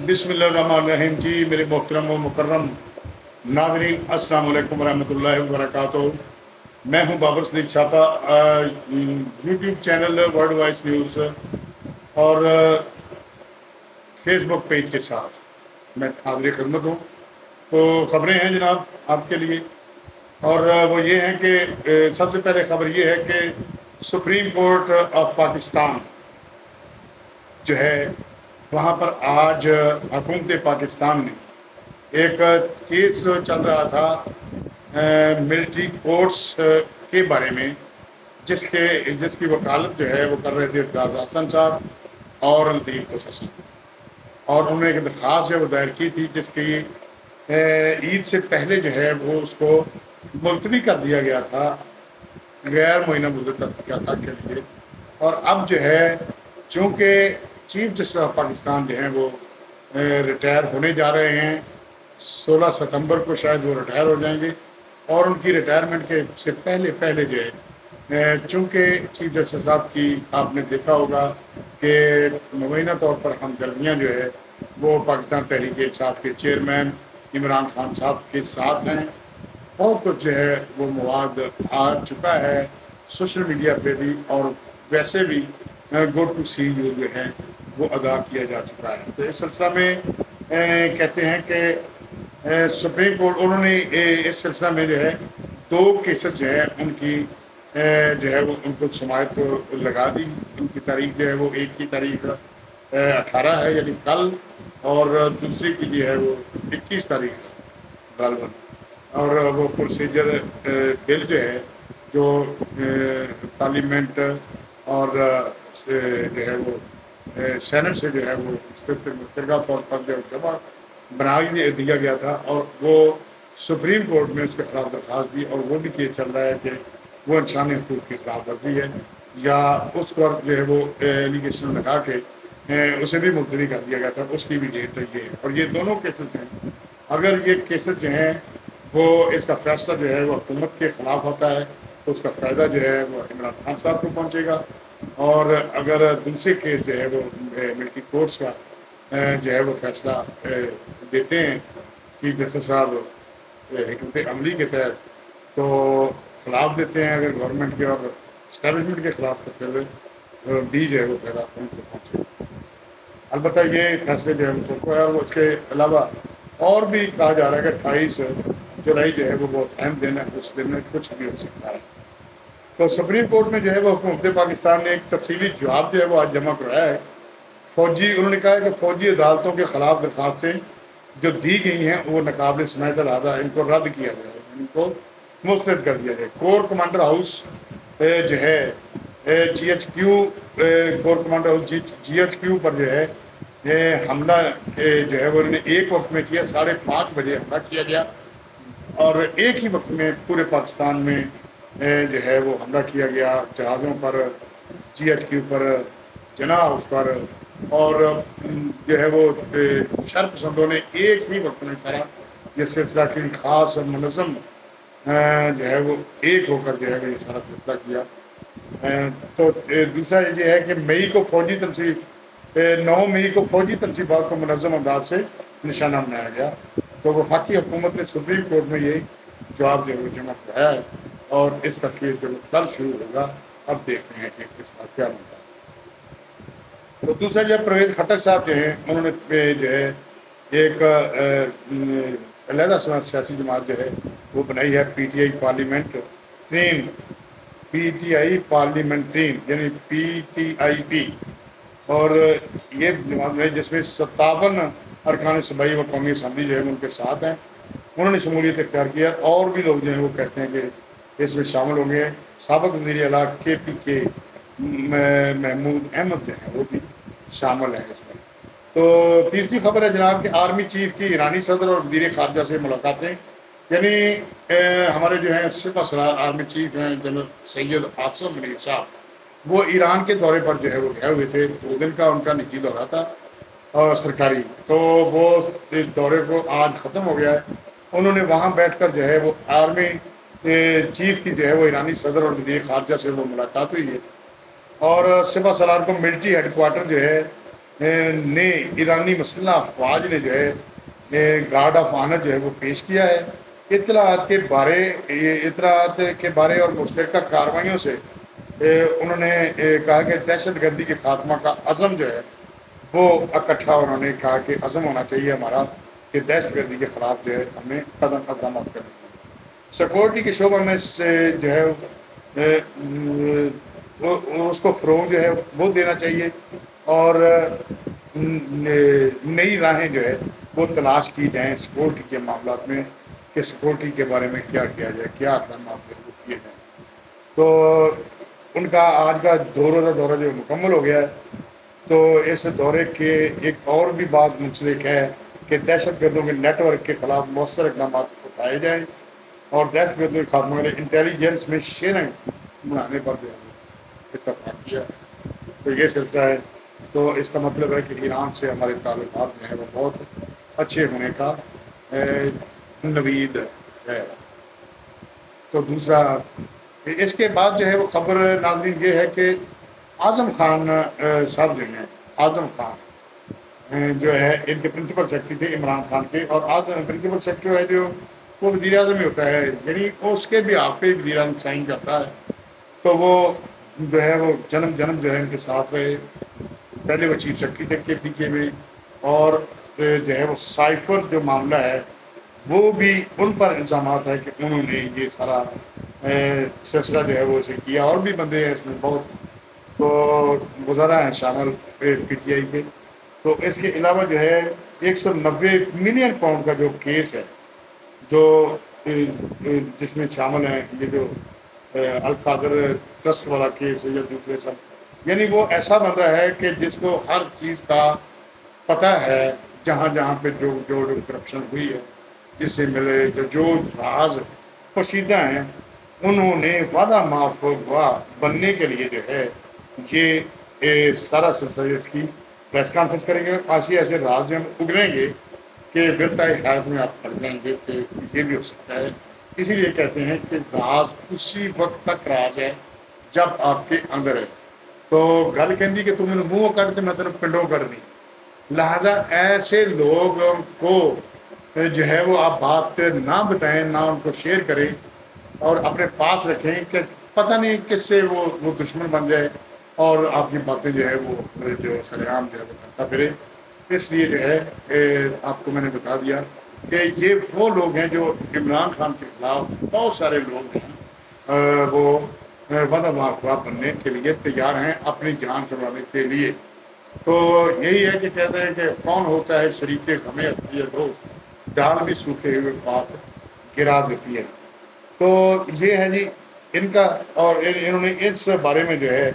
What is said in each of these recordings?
بسم اللہ الرحمن الرحیم جی میرے محترم و مکرم ناظرین، السلام علیکم ورحمۃ اللہ وبرکاتہ۔ میں ہوں Babar Siddique Chhapa, YouTube channel World Voice News اور فیس بک پیج کے ساتھ میں حاضر خدمت ہوں۔ تو خبریں ہیں جناب آپ کے لیے، اور وہ یہ ہیں کہ سب سے پہلے خبر یہ ہے کہ سپریم کورٹ آف پاکستان جو ہے وہاں پر آج حکومت پاکستان نے ایک کیس چل رہا تھا ملٹری کورٹس کے بارے میں، جس کی وکالت جو ہے وہ کر رہے تھے اعتراض حسن صاحب اور لطیف حسن، اور انہوں نے ایک درخواست جو وہ دائر کی تھی جس کی عید سے پہلے جو ہے وہ اس کو ملتوی کر دیا گیا تھا غیر معینہ مدت تک کے لیے۔ اور اب جو ہے چونکہ چیف جسٹس آف پاکستان جو ہیں وہ ریٹائر ہونے جا رہے ہیں، 16 ستمبر کو شاید وہ ریٹائر ہو جائیں گے، اور ان کی ریٹائرمنٹ کے سے پہلے جو ہے چونکہ چیف جسٹس صاحب کی آپ نے دیکھا ہوگا کہ مبینہ طور پر ہمدردیاں جو ہے وہ پاکستان تحریک انصاف کے چیئرمین عمران خان صاحب کے ساتھ ہیں۔ بہت کچھ جو ہے وہ مواد آ چکا ہے سوشل میڈیا پہ بھی، اور ویسے بھی گو ٹو سی یو جو ہے وہ ادا کیا جا چکا ہے۔ تو اس سلسلہ میں کہتے ہیں کہ سپریم کورٹ انہوں نے اس سلسلہ میں جو ہے 2 کیسز جو ہے ان کی جو ہے وہ ان کو سماعت لگا دی۔ ان کی تاریخ جو ہے وہ ایک کی تاریخ 18 ہے یعنی کل، اور دوسری کی جو ہے وہ 21 تاریخ ہے غالباً۔ اور وہ پروسیجر بل جو ہے جو پارلیمنٹ اور جو ہے وہ سینٹ سے جو ہے وہ مشترکہ طور پر جو جمع بنا دیا گیا تھا، اور وہ سپریم کورٹ میں اس کے خلاف درخواست دی، اور وہ بھی یہ چل رہا ہے کہ وہ انسانی حقوق کی خلاف ورزی ہے، یا اس پر جو ہے وہ ایلیگیشن لگا کے اسے بھی ملتوی کر دیا گیا تھا، اس کی بھی ڈیٹ یہ ہے۔ اور یہ دونوں کیسز ہیں، اگر یہ کیسز جو ہیں وہ اس کا فیصلہ جو ہے وہ حکومت کے خلاف ہوتا ہے تو اس کا فائدہ جو ہے وہ عمران خان صاحب کو پہنچے گا، اور اگر دوسرے کیس جو ہے وہ ملٹری کورٹس کا جو ہے وہ فیصلہ دیتے ہیں چیف جسٹس صاحب حکمت عملی کے تحت، تو خلاف دیتے ہیں اگر گورنمنٹ کے اور اسٹیبلشمنٹ کے خلاف، تو پھر بھی جو ہے وہ فائدہ ان کو پہنچے گا۔ البتہ یہ فیصلے جو ہے وہ تو ہے، اور اس کے علاوہ اور بھی کہا جا رہا ہے کہ 28 جولائی جو ہے وہ بہت اہم دن ہے، اس دن میں کچھ بھی ہو سکتا ہے۔ تو سپریم کورٹ میں جو ہے وہ حکومت پاکستان نے ایک تفصیلی جواب جو ہے وہ آج جمع کرایا ہے۔ انہوں نے کہا ہے کہ فوجی عدالتوں کے خلاف درخواستیں جو دی گئی ہیں وہ ناقابل سماعت لہٰذا ان کو رد کیا جائے، ان کو مسترد کر دیا جائے۔ کور کمانڈر ہاؤس جو ہے G H Q corps commander house G H Q پر جو ہے حملہ جو ہے وہ انہوں نے ایک وقت میں کیا، 5:30 بجے حملہ کیا گیا، اور ایک ہی وقت میں پورے پاکستان میں جو ہے وہ حملہ کیا گیا، جہازوں پر، جی ایچ کیو پر، جناح ہاؤس پر، اور جو ہے وہ شر پسندوں نے ایک ہی وقت میں سارا یہ سلسلہ کی خاص اور منظم جو ہے وہ ایک ہو کر جو ہے وہ یہ سارا سلسلہ کیا۔ تو دوسرا یہ ہے کہ 9 مئی کو فوجی تنصیبات کو منظم انداز سے نشانہ بنایا گیا۔ تو وفاقی حکومت نے سپریم کورٹ میں یہ جواب جو ہے وہ جمع کرایا ہے، اور اس کا کیس جو کل شروع ہوگا۔ اب دیکھتے ہیں کہ اس کا کیا ہوتا ہے۔ تو دوسرا جو ہے پرویز خٹک صاحب جو ہیں انہوں نے جو ہے ایک علیحدہ سیاسی جماعت جو ہے وہ بنائی ہے، پی ٹی آئی پارلیمنٹرین یعنی PTIP، اور یہ جماعت ہے جس میں 57 ارکان صوبائی و قومی اسمبلی جو ہے ان کے ساتھ ہیں، انہوں نے شمولیت اختیار کیا، اور بھی لوگ جو ہیں وہ کہتے ہیں کہ اس میں شامل ہوں گے۔ سابق وزیر اعلیٰ KPK محمود احمد جو ہیں وہ بھی شامل ہیں اس میں۔ تو تیسری خبر ہے جناب کہ آرمی چیف کی ایرانی صدر اور وزیر خارجہ سے ملاقاتیں، یعنی ہمارے جو ہیں سپہ سالار آرمی چیف ہیں جنرل سید قاسم منیر صاحب، وہ ایران کے دورے پر جو ہے وہ گئے ہوئے تھے، 2 دن کا ان کا نجی دورہ تھا اور سرکاری، تو وہ دورے کو آج ختم ہو گیا ہے۔ انہوں نے وہاں بیٹھ کر جو ہے وہ آرمی چیف کی جو ہے وہ ایرانی صدر اور وزیر خارجہ سے وہ ملاقات ہوئی ہے، اور سپہ سالار کو ملٹری ہیڈ کوارٹر جو ہے نے ایرانی مسلح افواج نے جو ہے گارڈ آف آنر جو ہے وہ پیش کیا ہے۔ اطلاعات کے بارے اور مشترکہ کارروائیوں سے انہوں نے کہا کہ دہشت گردی کے خاتمہ کا عزم جو ہے وہ اکٹھا، انہوں نے کہا کہ عزم ہونا چاہیے ہمارا کہ دہشت گردی کے خلاف جو ہے ہمیں اقدامات کرنے چاہیے۔ سیکورٹی کے شعبہ میں سے جو ہے اس کو فروغ جو ہے وہ دینا چاہیے، اور نئی راہیں جو ہے وہ تلاش کی جائیں سیکورٹی کے معاملات میں، کہ سیکورٹی کے بارے میں کیا کیا جائے، کیا اقدامات وہ کیے جائیں۔ تو ان کا آج کا 2 روزہ دورہ جو مکمل ہو گیا ہے، تو اس دورے کے ایک اور بھی بات منسلک ہے کہ دہشت گردوں کے نیٹ ورک کے خلاف مؤثر اقدامات اٹھائے جائیں، اور دہشت گردوں کے خاتمے کے لیے انٹیلیجنس میں شیئرنگ بنانے پر بھی اتفاق کیا۔ تو یہ سلسلہ ہے، تو اس کا مطلب ہے کہ ایران سے ہمارے تعلقات جو ہیں وہ بہت اچھے ہونے کا نوید ہے۔ تو دوسرا اس کے بعد جو ہے وہ خبر ناظرین یہ ہے کہ اعظم خان صاحب جو ہیں، اعظم خان جو ہے ان کے پرنسپل سیکرٹری تھے عمران خان کے، اور اعظم پرنسپل سیکرٹری ہے جو وہ وزیر اعظم ہی ہوتا ہے، یعنی اس کے بھی آپ پہ وزیر اعظم سائن کرتا ہے، تو وہ جو ہے وہ جنم جو ہے ان کے ساتھ رہے۔ پہلے وہ چیف سیکرٹری تھے کے پی کے میں، اور جو ہے وہ سائفر جو معاملہ ہے وہ بھی ان پر الزامات ہے کہ انہوں نے یہ سارا سلسلہ جو ہے وہ اسے کیا، اور بھی بندے ہیں اس میں بہت تو گزارا ہیں شامل پی ٹی آئی کے۔ تو اس کے علاوہ جو ہے 190 ملین پاؤنڈ کا جو کیس ہے، جو جس میں شامل ہیں یہ جو القادر ٹرسٹ والا کیس ہے یا دوسرے سب، یعنی وہ ایسا بندہ ہے کہ جس کو ہر چیز کا پتہ ہے، جہاں جہاں پہ جو کرپشن ہوئی ہے، جس سے ملے جو راز پوشیدہ ہیں، انہوں نے وعدہ معاف بننے کے لیے جو ہے یہ سارا سلسلہ اس کی پریس کانفرنس کریں گے۔ ایسے راز جو ہم اگلیں گے کہ ورتائے حیات میں آپ پڑھ جائیں گے کہ یہ بھی ہو سکتا ہے۔ اسی لیے کہتے ہیں کہ راز اسی وقت تک راز ہے جب آپ کے اندر ہے۔ تو گل کہندی کہ تم منہ کر کے میں تیرے پنڈوں کر دی، لہذا ایسے لوگوں کو جو ہے وہ آپ بات نہ بتائیں، نہ ان کو شیئر کریں، اور اپنے پاس رکھیں کہ پتہ نہیں کس سے وہ دشمن بن جائے اور آپ کی باتیں جو ہے وہ جو سرعام جو ہے وہ کرتا پھرے۔ اس لیے جو ہے آپ کو میں نے بتا دیا کہ یہ وہ لوگ ہیں جو عمران خان کے خلاف بہت سارے لوگ ہیں وہ وعدہ معاف بننے کے لیے تیار ہیں اپنی جان چھڑانے کے لیے۔ تو یہی ہے کہ کہتے ہیں کہ کون ہوتا ہے شریک غم ہستی ہے تو ڈال بھی سوکھے ہوئے بات گرا دیتی ہے۔ تو یہ ہے جی ان کا، اور انہوں نے اس بارے میں جو ہے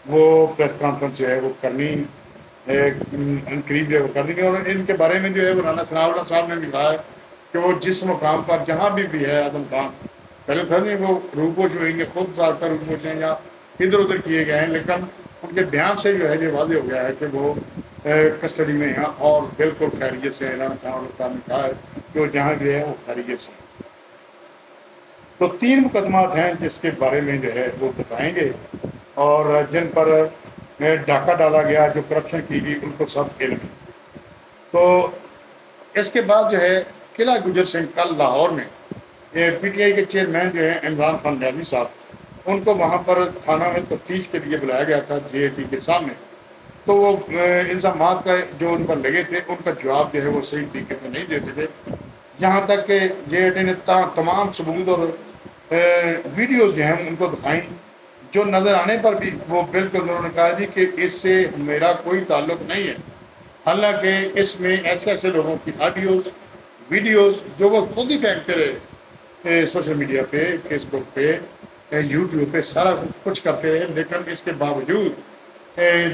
وہ پریس کانفرنس جو ہے وہ کرنی قریب جو ہے وہ کرنی ہے، اور ان کے بارے میں جو ہے وہ رانا ثناء اللہ صاحب نے بھی کہا ہے کہ وہ جس مقام پر جہاں بھی ہے اعظم خان، پہلے تھا نہیں وہ روپوش ہوئیں گے، خود ساتھ کا روپوش ہیں یا ادھر ادھر کیے گئے ہیں، لیکن ان کے بیان سے جو ہے یہ واضح ہو گیا ہے کہ وہ کسٹڈی میں ہیں اور بالکل خیریت سے ہیں۔ رانا ثناء اللہ صاحب نے کہا ہے کہ وہ جہاں بھی ہے وہ خیریت سے ہیں۔ تو 3 مقدمات ہیں جس کے بارے میں جو ہے وہ بتائیں گے، اور جن پر ڈاکہ ڈالا گیا، جو کرپشن کی گئی، ان کو سب علم ہے۔ تو اس کے بعد جو ہے قلعہ گجر سنگھ کل لاہور میں پی ٹی آئی کے چیئرمین جو ہیں عمران خان نیازی صاحب، ان کو وہاں پر تھانہ میں تفتیش کے لیے بلایا گیا تھا جے اے ٹی کے سامنے۔ تو وہ الزامات کا جو ان پر لگے تھے ان کا جواب جو ہے وہ صحیح طریقے سے نہیں دیتے تھے، یہاں تک کہ جے اے ٹی نے تمام ثبوت اور ویڈیوز جو ہیں ان کو دکھائیں، جو نظر آنے پر بھی وہ بالکل انہوں نے کہا جی کہ اس سے میرا کوئی تعلق نہیں ہے، حالانکہ اس میں ایسے لوگوں کی آڈیوز ویڈیوز جو وہ خود ہی پھینکتے رہے سوشل میڈیا پہ، فیس بک پہ، یوٹیوب پہ، سارا کچھ کرتے رہے، لیکن اس کے باوجود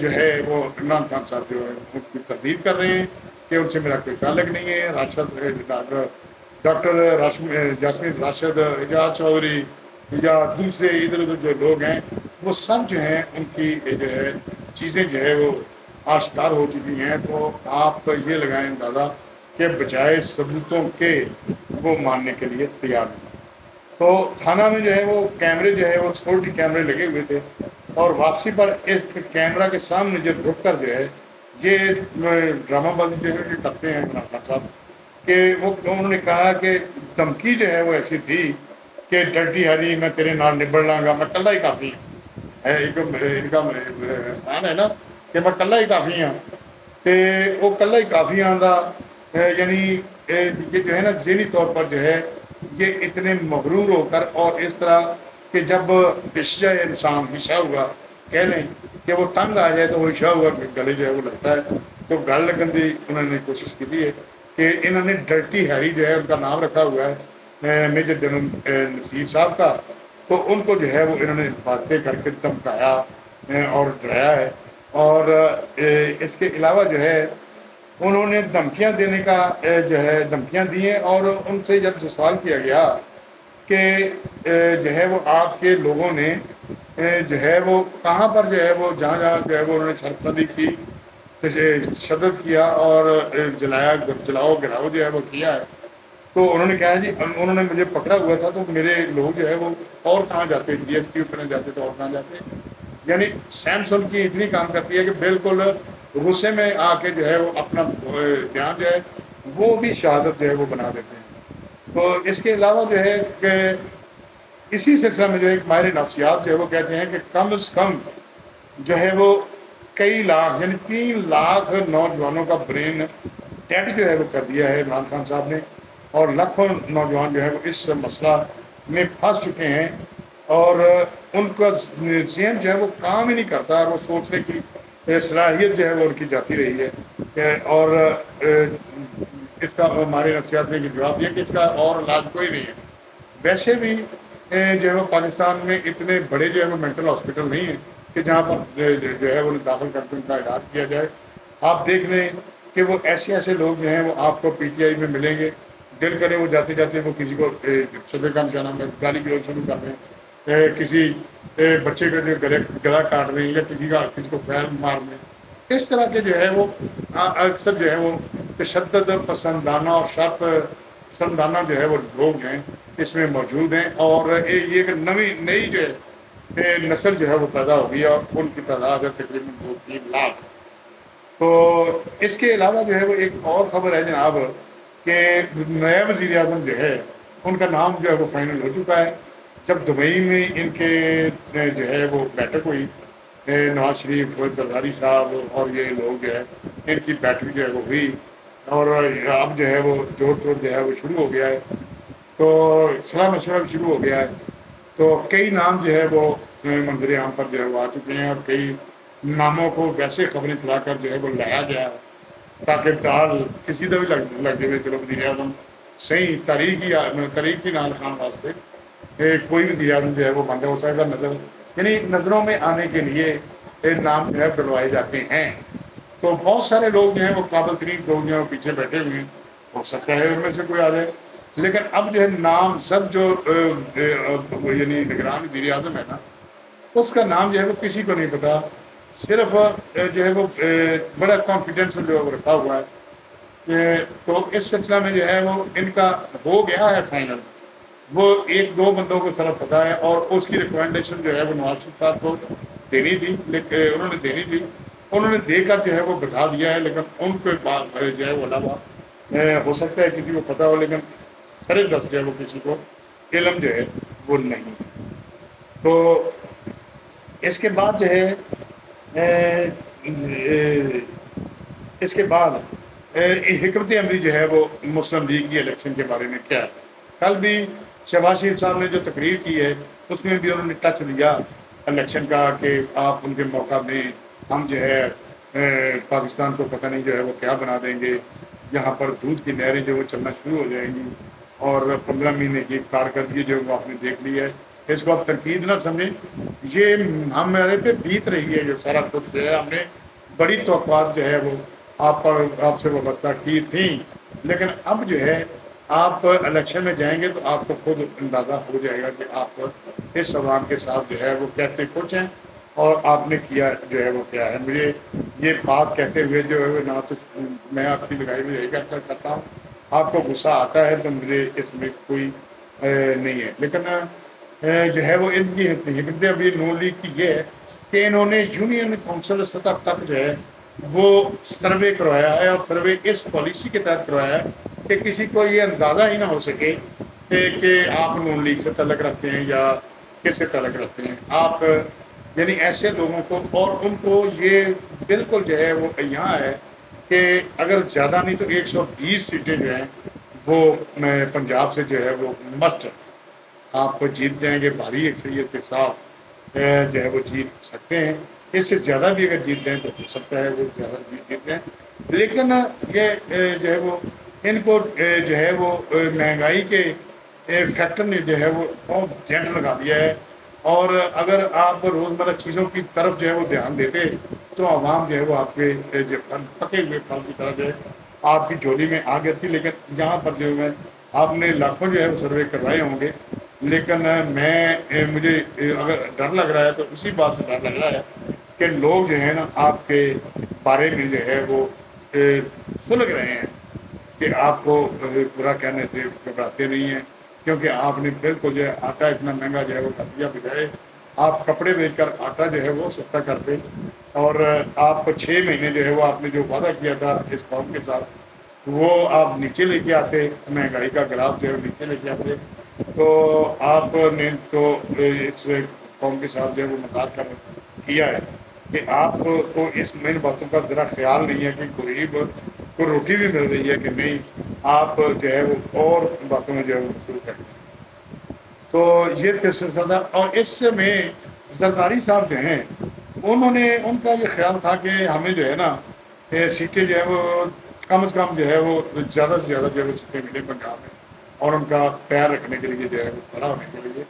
جو ہے وہ عمران خان صاحب جو ہے ان کی تردید کر رہے ہیں کہ ان سے میرا کوئی تعلق نہیں ہے۔ ڈاکٹر جاسمین راشد، اعجاز چودھری یا دوسرے ادھر ادھر جو لوگ ہیں وہ سب جو ہیں ان کی جو ہے چیزیں جو ہے وہ آشکار ہو چکی ہیں۔ تو آپ یہ لگائیں اندازہ کہ بجائے ثبوتوں کے وہ ماننے کے لیے تیار نہیں۔ تو تھانہ میں جو ہے وہ کیمرے جو ہے وہ سیکورٹی کیمرے لگے ہوئے تھے، اور واپسی پر اس کیمرہ کے سامنے جو رک کر جو ہے یہ ڈرامہ بازی جو ہے یہ کرتے ہیں عمران خان صاحب کہ وہ انہوں نے کہا کہ دھمکی جو ہے وہ ایسی تھی کہ ڈرٹی ہری میں تیرے نال نبڑ لاں گا، میں کلہ ہی کافی ہوں. ایک ان کا بیان ہے نا کہ میں کلہ ہی کافی ہوں. تو وہ کلہ ہی کافی ہوں دا یعنی یہ جو ہے نا ذہنی طور پر جو ہے یہ اتنے مغرور ہو کر اور اس طرح کہ جب پش جائے انسان ہشا ہوا کہہ لیں کہ وہ تنگ آ جائے تو وہ ہشا ہوا گلے جو ہے وہ لگتا ہے. تو گل لگن کی انہوں نے کوشش کی ہے کہ انہوں نے ڈرٹی ہیری جو ہے ان کا نام رکھا ہوا ہے میجر جنرل نصیر صاحب کا. تو ان کو جو ہے وہ انہوں نے باتیں کر کے دھمکایا اور ڈرایا ہے. اور اس کے علاوہ جو ہے انہوں نے دھمکیاں دینے کا جو ہے دھمکیاں دی ہیں. اور ان سے جب سوال کیا گیا کہ جو ہے وہ آپ کے لوگوں نے جو ہے وہ کہاں پر جو ہے وہ جہاں جہاں جو ہے وہ انہوں نے شرط کی تشدد کیا اور جلاؤ گراؤ جو ہے وہ کیا ہے. تو انہوں نے کہا جی انہوں نے مجھے پکڑا ہوا تھا تو میرے لوگ جو ہے وہ اور کہاں جاتے ڈی ایس پی اوپر جاتے تو اور کہاں جاتے. یعنی سیمسنگ کی اتنی کام کرتی ہے کہ بالکل غصے میں آ کے جو ہے وہ اپنا بیان جو ہے وہ بھی شہادت جو ہے وہ بنا دیتے ہیں. تو اس کے علاوہ جو ہے کہ اسی سلسلہ میں جو ایک ماہر نفسیات جو ہے وہ کہتے ہیں کہ کم از کم جو ہے وہ کئی لاکھ یعنی 3 لاکھ نوجوانوں کا برین ڈیڈ جو ہے وہ کر دیا ہے عمران خان صاحب نے. اور لاکھوں نوجوان جو ہے وہ اس مسئلہ میں پھنس چکے ہیں اور ان کا ذہن جو ہے وہ کام ہی نہیں کرتا. وہ سوچنے کی صلاحیت جو ہے وہ ان کی جاتی رہی ہے. اور اس کا ہمارے نفسیات نے یہ جواب دیا کہ اس کا اور علاج کوئی نہیں ہے. ویسے بھی جو ہے وہ پاکستان میں اتنے بڑے جو ہے وہ مینٹل ہاسپٹل نہیں ہیں کہ جہاں پر جو ہے وہ داخل کر کے ان کا علاج کیا جائے. آپ دیکھ لیں کہ وہ ایسے لوگ جو ہیں وہ آپ کو پی ٹی آئی میں ملیں گے. دل کرے وہ جاتے جاتے وہ کسی کو صدر کا نشانہ میں گالی گلوچ شروع کر دیں، کسی بچے کا جو گلا کاٹ رہے ہیں یا کسی کو فیل مار رہے ہیں. اس طرح کے جو ہے وہ اکثر جو ہے وہ تشدد پسندانہ اور شرط پسندانہ جو ہے وہ لوگ ہیں اس میں موجود ہیں. اور یہ ایک نئی جو ہے نسل جو ہے وہ پیدا ہو گئی اور ان کی تعداد ہے تقریباً 2-3 لاکھ. تو اس کے علاوہ جو ہے وہ ایک اور خبر ہے جناب کہ نیا وزیر اعظم جو ہے ان کا نام جو ہے وہ فائنل ہو چکا ہے. جب دبئی میں ان کے جو ہے وہ بیٹھک ہوئی نواز شریف زرداری صاحب اور یہ لوگ جو ہے ان کی بیٹھک جو ہے وہ ہوئی اور اب جو ہے وہ جوڑ توڑ جو ہے وہ شروع ہو گیا ہے. تو صلاح مشورہ بھی شروع ہو گیا ہے. تو کئی نام جو ہے وہ منظر عام پر جو ہے وہ آ چکے ہیں اور کئی ناموں کو ویسے خبریں چلا کر جو ہے وہ لایا گیا ہے تاکہ دال کسی طرح بھی لگ جائے چلو وزیر اعظم صحیح تاریخی نال خان واسطے کوئی بھی وزیر اعظم جو ہے وہ بندہ ہو سکتا نظر یعنی نظروں میں آنے کے لیے نام جو ہے بلوائے جاتے ہیں. تو بہت سارے لوگ جو ہیں وہ قابل ترین لوگ جو ہیں وہ پیچھے بیٹھے ہوئے ہیں. ہو سکتا ہے ان میں سے کوئی آ جائے لیکن اب جو ہے نام سب جو یعنی نگران وزیر اعظم ہے نا اس کا نام جو ہے وہ کسی کو نہیں پتا. صرف جو ہے وہ بڑا کانفیڈینس جو ہے وہ رکھا ہوا ہے. تو اس سلسلہ میں جو ہے وہ ان کا ہو گیا ہے فائنل. وہ 1-2 بندوں کو صرف پتا ہے اور اس کی ریکمنڈیشن جو ہے وہ نواز شریف صاحب کو دینی تھی انہوں نے دینی تھی. انہوں نے دے کر جو ہے وہ بتا دیا ہے لیکن ان کے پاس جو ہے وہ علاوہ ہو سکتا ہے کسی کو پتا ہو لیکن سر دست جو ہے وہ کسی کو علم جو ہے وہ نہیں. تو اس کے بعد جو ہے اس کے بعد حکمت عملی جو ہے وہ مسلم لیگ کی الیکشن کے بارے میں کیا ہے. کل بھی شہباز شریف صاحب نے جو تقریر کی ہے اس میں بھی انہوں نے ٹچ دیا الیکشن کا کہ آپ ان کے موقع میں ہم جو ہے پاکستان کو پتہ نہیں جو ہے وہ کیا بنا دیں گے. یہاں پر دودھ کی نہریں جو وہ چلنا شروع ہو جائیں گی اور 15 مہینے کی کارکردگی جو وہ آپ نے دیکھ لی ہے. اس کو آپ تنقید نہ سمجھیں، یہ ہمارے پہ بیت رہی ہے جو سارا کچھ جو ہے ہم نے بڑی توقعات جو ہے وہ آپ سے وابستہ کی تھیں لیکن اب جو ہے آپ الیکشن میں جائیں گے تو آپ کو خود اندازہ ہو جائے گا کہ آپ اس عوام کے ساتھ جو ہے وہ کہتے کچھ ہیں اور آپ نے کیا جو ہے وہ کیا ہے. مجھے یہ بات کہتے ہوئے جو ہے نہ تو میں آپ کی لگائی میں یہی کرتا ہوں آپ کو غصہ آتا ہے تو مجھے اس میں کوئی نہیں ہے لیکن جو ہے وہ ان کی حکمت ابھی نون لیگ کی یہ ہے کہ انہوں نے یونین کونسل سطح تک جو ہے وہ سروے کروایا ہے، اور سروے اس پالیسی کے تحت کروایا ہے کہ کسی کو یہ اندازہ ہی نہ ہو سکے کہ آپ نون لیگ سے تعلق رکھتے ہیں یا کس سے تعلق رکھتے ہیں آپ، یعنی ایسے لوگوں کو، اور ان کو یہ بالکل جو ہے وہ یہاں ہے کہ اگر زیادہ نہیں تو 120 سیٹیں جو ہیں وہ پنجاب سے جو ہے وہ مسٹ آپ کو جیت جائیں گے بھاری اکثریت کے ساتھ، جو ہے وہ جیت سکتے ہیں۔ اس سے زیادہ بھی اگر جیت جائیں تو ہو سکتا ہے وہ زیادہ جیت جائیں، لیکن یہ جو ہے وہ ان کو جو ہے وہ مہنگائی کے فیکٹر نے جو ہے وہ بہت ڈنڈ لگا دیا ہے، اور اگر آپ روزمرہ چیزوں کی طرف جو ہے وہ دھیان دیتے تو عوام جو ہے وہ آپ کے جو پکے ہوئے پھل کی طرح جو ہے آپ کی جھولی میں آ گئی تھی، لیکن یہاں پر جو ہے آپ نے لاکھوں جو ہے وہ سروے کروائے ہوں گے، لیکن مجھے اگر ڈر لگ رہا ہے تو اسی بات سے ڈر لگ رہا ہے کہ لوگ جو ہے نا آپ کے بارے میں جو ہے وہ سلگ رہے ہیں کہ آپ کو برا کہنے سے گھبراتے نہیں ہیں، کیونکہ آپ نے بالکل جو ہے آٹا اتنا مہنگا جو ہے وہ کر دیا، بجائے آپ کپڑے بیچ کر آٹا جو ہے وہ سستا کرتے، اور آپ کو 6 مہینے جو ہے وہ آپ نے جو وعدہ کیا تھا اس قوم کے ساتھ وہ آپ نیچے لے کے آتے، مہنگائی کا گراف جو ہے نیچے لے کے آتے، تو آپ نے تو اس قوم کے ساتھ جو ہے وہ مذاق کیا ہے کہ آپ کو اس ان باتوں کا ذرا خیال نہیں ہے کہ غریب کو روٹی بھی مل رہی ہے کہ نہیں، آپ جو ہے وہ اور باتوں میں جو ہے وہ شروع کریں۔ تو یہ سلسلہ تھا، اور اس میں زرداری صاحب جو ہیں انہوں نے، ان کا یہ خیال تھا کہ ہمیں جو ہے نا سیٹیں جو ہے وہ کم از کم جو ہے وہ زیادہ سے زیادہ جو ہے وہ سیٹیں ملے پنجاب میں، اور ان کا پیر رکھنے کے لیے جو ہے وہ کھڑا ہونے کے لیے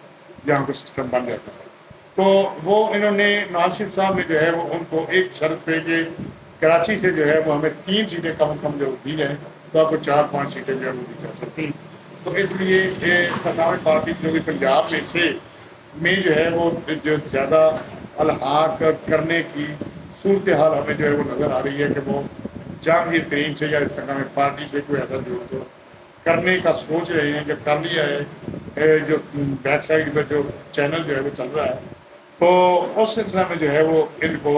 جہاں کو سسٹم بن جاتا ہے۔ تو وہ انہوں نے نواز شریف صاحب نے جو ہے وہ ان کو ایک شرط پہ کہ کراچی سے جو ہے وہ ہمیں 3 سیٹیں کم از کم جو دی جائیں تو آپ کو 4-5 سیٹیں جو ہے وہ دی جا سکتی، تو اس لیے قضاوت پارٹی جو بھی پنجاب میں جو ہے وہ جو زیادہ الحاق کرنے کی صورتحال ہمیں جو ہے وہ نظر آ رہی ہے کہ وہ جہانگیر ترین سے یا اس طرح میں پارٹی سے کوئی ایسا جو کرنے کا سوچ رہے ہیں کہ کر لیا ہے، جو بیک سائڈ پہ جو چینل جو ہے وہ چل رہا ہے، تو اس سلسلہ میں جو ہے وہ ان کو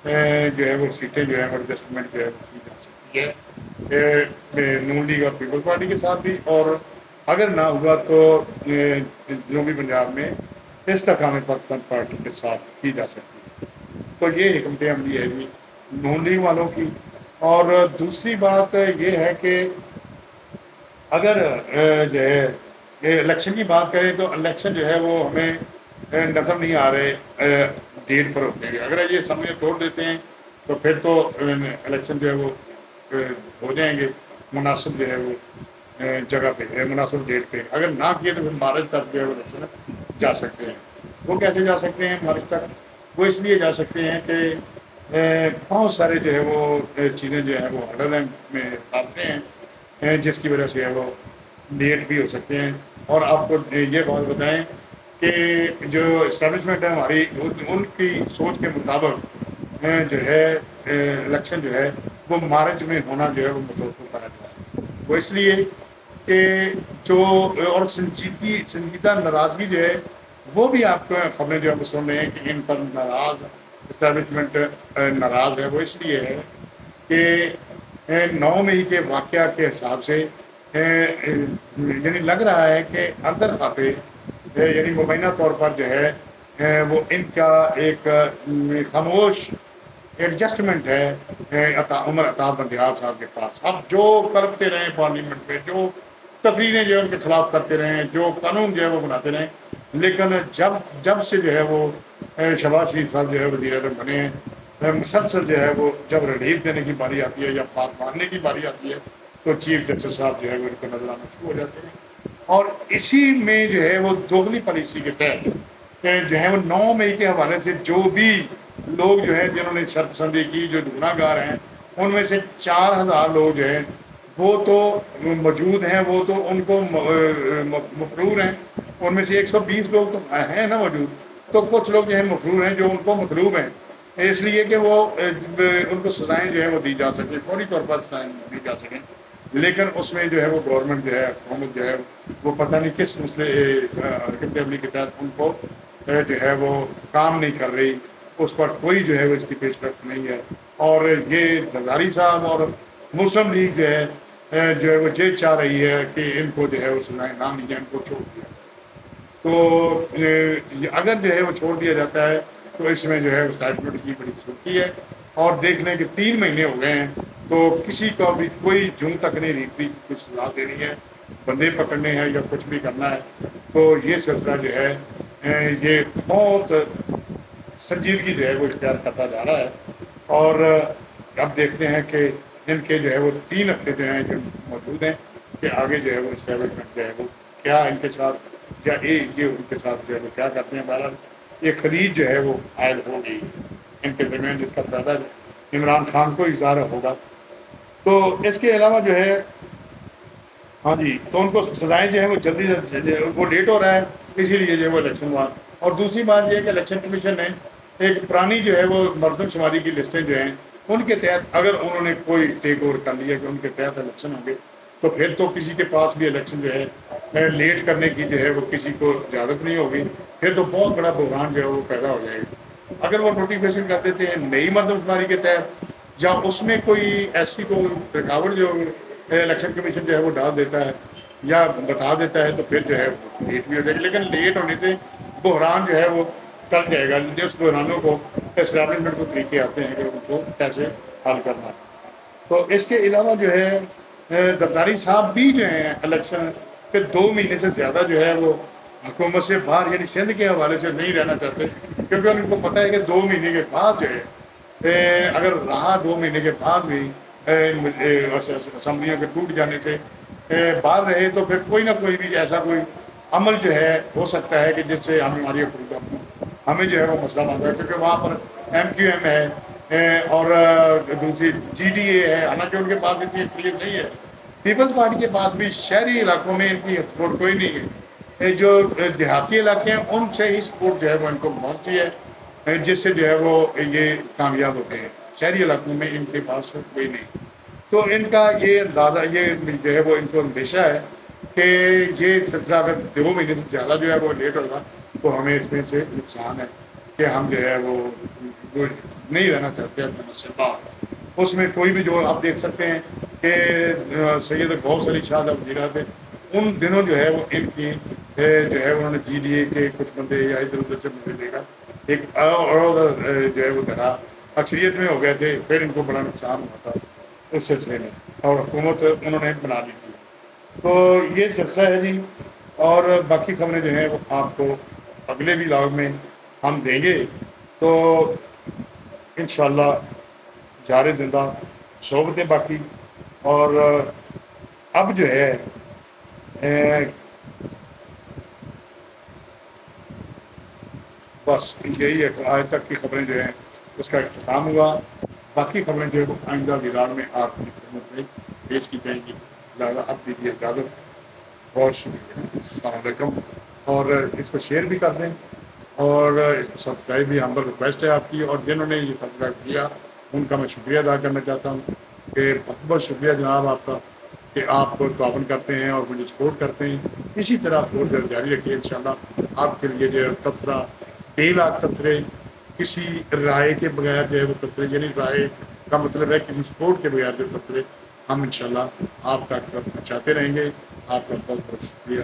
جو ہے وہ سیٹیں جو ہے ایڈجسٹمنٹ جو ہے وہ کی جا سکتی ہے نون لیگ اور پیپل پارٹی کے ساتھ بھی، اور اگر نہ ہوا تو جنوبی پنجاب میں استحکام پاکستان پارٹی کے ساتھ کی جا سکتی ہے۔ تو یہ حکمت عملی ہے جی نون لیگ والوں کی۔ اور دوسری بات یہ ہے کہ اگر جو ہے الیکشن کی بات کریں تو الیکشن جو ہے وہ ہمیں نظر نہیں آ رہے ڈیٹ پر ہوتے ہیں، اگر یہ سمجھ توڑ دیتے ہیں تو پھر تو الیکشن جو ہے وہ ہو جائیں گے مناسب جو ہے وہ جگہ پہ، مناسب ڈیٹ پہ، اگر نہ کیے تو پھر مارچ تک جو ہے وہ الیکشن جا سکتے ہیں۔ وہ کیسے جا سکتے ہیں مارچ تک؟ وہ اس لیے جا سکتے ہیں کہ بہت سارے جو ہے وہ چیزیں جو ہیں وہ ہرڈل میں آتے ہیں جس کی وجہ سے وہ لیٹ بھی ہو سکتے ہیں۔ اور آپ کو یہ بات بتائیں کہ جو اسٹیبلشمنٹ ہے ہماری، ان کی سوچ کے مطابق جو ہے الیکشن جو ہے وہ مارچ میں ہونا جو ہے وہ متوقع کرا گیا ہے، وہ اس لیے کہ جو اور سنجیدہ ناراضگی جو ہے وہ بھی آپ کو خبریں جو ہے وہ سن رہے ہیں کہ ان پر ناراض اسٹیبلشمنٹ ناراض ہے، وہ اس لیے ہے کہ 9 مئی کے واقعہ کے حساب سے یعنی لگ رہا ہے کہ اندر خاتے یعنی مبینہ طور پر جو ہے وہ ان کا ایک خاموش ایڈجسٹمنٹ ہے عمر عطا بندیال صاحب کے پاس۔ اب جو کرتے رہیں پارلیمنٹ میں، جو تقریریں جو ہے ان کے خلاف کرتے رہیں، جو قانون جو ہے وہ بناتے رہیں، لیکن جب سے جو ہے وہ شہباز شریف صاحب جو ہے وزیر اعظم بنے ہیں، مسلسل جو ہے وہ جب ریلیف دینے کی باری آتی ہے یا بات ماننے کی باری آتی ہے تو چیف جسٹس صاحب جو ہے وہ ان کو نظر آنا شروع ہو جاتے ہیں، اور اسی میں جو ہے وہ دوگلی پالیسی کے تحت جو ہے وہ 9 مئی کے حوالے سے جو بھی لوگ جو ہیں جنہوں نے شرط پسندی کی، جو گناہ گار ہیں، ان میں سے 4000 لوگ جو ہیں وہ تو موجود ہیں، وہ تو ان کو مفرور ہیں، ان میں سے 120 لوگ تو ہیں نا موجود، تو کچھ لوگ جو ہیں مفرور ہیں جو ان کو مطلوب ہیں، اس لیے کہ وہ ان کو سزائیں جو ہے وہ دی جا سکیں، فوری طور پر سزائیں دی جا سکیں، لیکن اس میں جو ہے وہ گورنمنٹ جو ہے، حکومت جو ہے وہ پتہ نہیں کس مسئلے حکمت عملی کے تحت ان کو جو ہے وہ کام نہیں کر رہی، اس پر کوئی جو ہے وہ اس کی پیش رفت نہیں ہے، اور یہ زرداری صاحب اور مسلم لیگ جو ہے وہ یہ چاہ رہی ہے کہ ان کو جو ہے وہ سزائیں نہ دی جائیں، ان کو چھوڑ دیا۔ تو اگر جو ہے وہ چھوڑ دیا جاتا ہے تو اس میں جو ہے وہ اسٹیٹمنٹ کی بڑی چھوٹی ہے، اور دیکھ لیں کہ 3 مہینے ہو گئے ہیں تو کسی کا بھی کوئی جون تک نہیں ریتی کچھ سزا دینی ہے، بندے پکڑنے ہیں یا کچھ بھی کرنا ہے۔ تو یہ سلسلہ جو ہے یہ بہت سنجیدگی جو ہے وہ اختیار کرتا جا رہا ہے، اور اب دیکھتے ہیں کہ ان کے جو ہے وہ 3 ہفتے جو ہیں جو موجود ہیں کہ آگے جو ہے وہ اسٹیبلشمنٹ جو ہے وہ کیا ان کے ساتھ یا یہ ان کے ساتھ جو ہے وہ کیا کرتے ہیں۔ بہرحال یہ خلیج جو ہے وہ عائد ہوگی ان کے درمیان، جس کا فائدہ عمران خان کو اظہار ہوگا۔ تو اس کے علاوہ جو ہے ہاں جی، تو ان کو سزائیں جو ہے وہ جلدی وہ لیٹ ہو رہا ہے، اسی لیے جو ہے وہ الیکشن ہوا۔ اور دوسری بات یہ ہے کہ الیکشن کمیشن نے ایک پرانی جو ہے وہ مردم شماری کی لسٹیں جو ہیں ان کے تحت اگر انہوں نے کوئی ٹیک اوور کر لیا کہ ان کے تحت الیکشن ہوں گے تو پھر تو کسی کے پاس بھی الیکشن جو ہے لیٹ کرنے کی جو ہے وہ کسی کو اجازت نہیں ہوگی، پھر تو بہت بڑا بحران جو ہے وہ پیدا ہو جائے گا۔ اگر وہ نوٹیفیکیشن کر دیتے ہیں نئی مردم شماری کے تحت یا اس میں کوئی ایسی کوئی رکاوٹ جو الیکشن کمیشن جو ہے وہ ڈال دیتا ہے یا بتا دیتا ہے تو پھر جو ہے لیٹ بھی ہو جائے گی، لیکن لیٹ ہونے سے بحران جو ہے وہ ٹل جائے گا۔ اس بحرانوں کو اسٹیبلشمنٹ کو طریقے آتے ہیں کہ ان کو کیسے حل کرنا ہے۔ تو اس کے علاوہ جو ہے زرداری صاحب بھی جو ہیں الیکشن پہ 2 مہینے سے زیادہ جو ہے وہ حکومت سے باہر یعنی سندھ کے حوالے سے نہیں رہنا چاہتے، کیونکہ ان کو پتہ ہے کہ 2 مہینے کے بعد جو ہے اگر رہا 2 مہینے کے بعد بھی اسمبلیوں کے ٹوٹ جانے سے باہر رہے تو پھر کوئی نہ کوئی بھی ایسا کوئی عمل جو ہے ہو سکتا ہے کہ جس سے ہماری حکومت ہمیں جو ہے وہ مسئلہ بنتا ہے، کیونکہ وہاں پر MQM ہے اور دوسری GDA ہے، حالانکہ ان کے پاس اتنی اکثریت نہیں ہے۔ پیپلز پارٹی کے پاس بھی شہری علاقوں میں ان کی سپورٹ کوئی نہیں ہے، جو دیہاتی علاقے ہیں ان سے ہی سپورٹ جو ہے وہ ان کو پہنچتی ہے، جس سے جو ہے وہ یہ کامیاب ہوتے ہیں۔ شہری علاقوں میں ان کے پاس کوئی نہیں، تو ان کا یہ اندازہ یہ جو ہے وہ ان کو اندیشہ ہے کہ یہ سلسلہ اگر 2 مہینے سے زیادہ جو ہے وہ لیٹ ہوگا تو ہمیں اس میں سے نقصان ہے کہ ہم جو ہے وہ نہیں رہنا چاہتے حکومت سے باہر۔ اس میں کوئی بھی جو آپ دیکھ سکتے ہیں کہ سید غوث علی شاہ جب وزیر تھے ان دنوں جو ہے وہ ان کی جو ہے انہوں نے GDA کے کچھ بندے یا ادھر ادھر سے مجھے دے گا ایک اور جو ہے وہ دھرا اکثریت میں ہو گئے تھے، پھر ان کو بڑا نقصان ہوا تھا اس سلسلے میں، اور حکومت انہوں نے بنا لی تھی۔ تو یہ سلسلہ ہے جی، اور باقی خبریں جو ہیں وہ آپ کو اگلے بھی لاگ میں ہم دیں گے۔ تو انشاءاللہ جارے زندہ صحبتیں باقی، اور اب جو ہے بس یہی ہے، آج تک کی خبریں جو ہیں اس کا اختتام ہوا، باقی خبریں جو ہے وہ آئندہ ویران میں آپ کی خدمت میں پیش کی جائیں گی۔ لہٰذا اب دیجیے اجازت، بہت شکریہ، السلام علیکم، اور اس کو شیئر بھی کر دیں اور اس کو سبسکرائب بھی ہمبل ریکویسٹ ہے آپ کی، اور جنہوں نے یہ سبسکرائب کیا ان کا میں شکریہ ادا کرنا چاہتا ہوں کہ بہت بہت شکریہ جناب آپ کا کہ آپ کو تعاون کرتے ہیں اور مجھے سپورٹ کرتے ہیں۔ اسی طرح سپورٹ جاری رکھیے، انشاءاللہ آپ کے لیے جو ہے تبصرہ بے لاکھ تبصرے کسی رائے کے بغیر جو ہے وہ تبصرے، یعنی رائے کا مطلب ہے کسی سپورٹ کے بغیر جو تبصرے ہم انشاءاللہ آپ تک پہنچاتے رہیں گے۔ آپ کا بہت بہت شکریہ۔